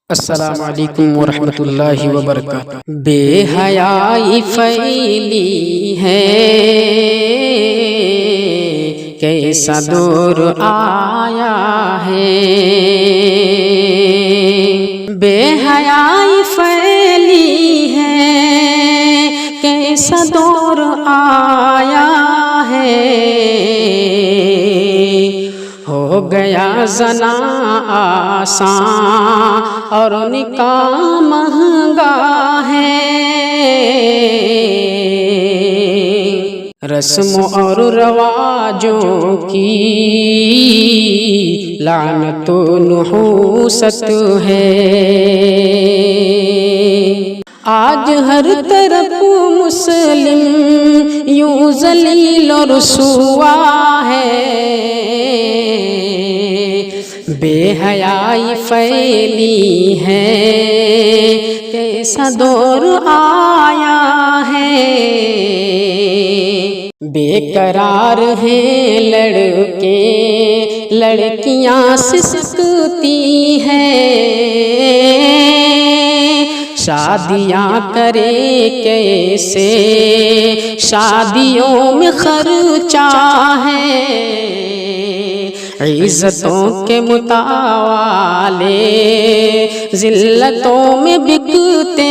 السلام علیکم ورحمۃ اللہ وبرکاتہ۔ بے حیائی پھیلی ہے، کیسا دور آیا ہے۔ بے حیائی پھیلی ہے، کیسا دور آیا ہے۔ ہو گیا زنا آسان اور نکاح مہنگا ہے۔ رسم اور رواجوں کی لعنت و نحوست ہے۔ آج ہر طرف مسلم یوں ذلیل و رسوا ہے۔ بے حیائی پھیلی ہے، کیسا دور آیا ہے۔ بے قرار ہیں لڑکے، لڑکیاں سسکتی ہیں۔ شادیاں کرے کیسے، شادیوں میں خرچہ ہے۔ عزتوں کے متوالے ذلتوں میں بکتے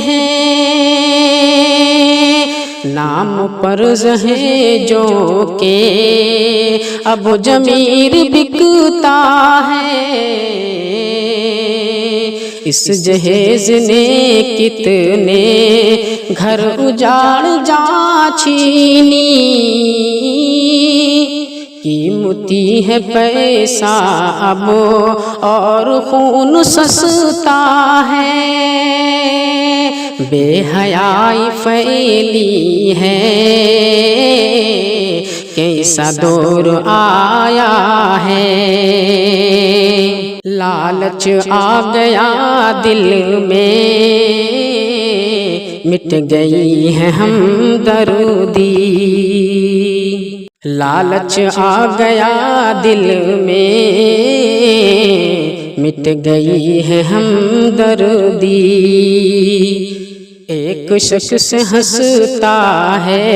ہیں۔ نام پرز ہے جو کہ اب ضمیر بکتا ہے۔ اس جہیز نے کتنے گھر اجاڑ جا چھینی۔ قیمتی ہے پیسہ اب اور خون سستا ہے۔ بے حیائی پھیلی ہے، کیسا دور آیا ہے۔ لالچ آ گیا دل میں، مٹ گئی ہے ہمدردی۔ لالچ آ گیا دل میں، مٹ گئی ہے ہمدردی۔ ایک شخص ہنستا ہے،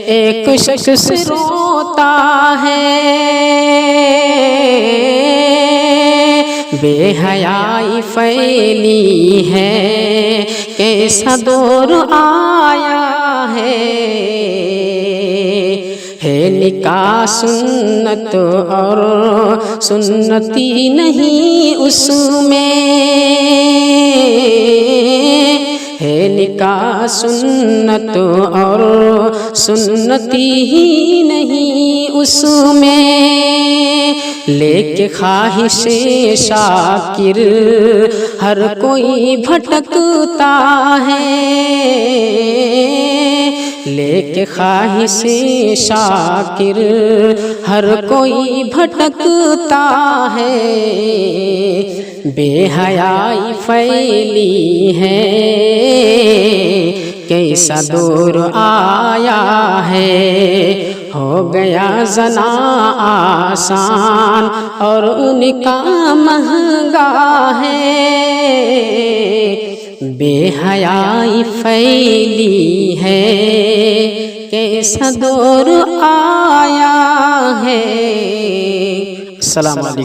ایک شخص روتا ہے۔ بے حیائی پھیلی ہے، کیسا دور آیا ہے۔ نکاح سنت اور سنتی نہیں اس میں۔ ہے نکاح سنت اور سنتی ہی نہیں اس میں۔ لے کے خواہش شاکر ہر کوئی بھٹکتا ہے۔ لے کے خواہش شاکر ہر کوئی بھٹکتا ہے۔ بے حیائی پھیلی ہے، کیسا دور آیا ہے۔ ہو گیا زنا آسان اور نکاح مہنگا ہے۔ بے حیائی پھیلی ہے، کیسا دور آیا ہے۔ السلام علیکم۔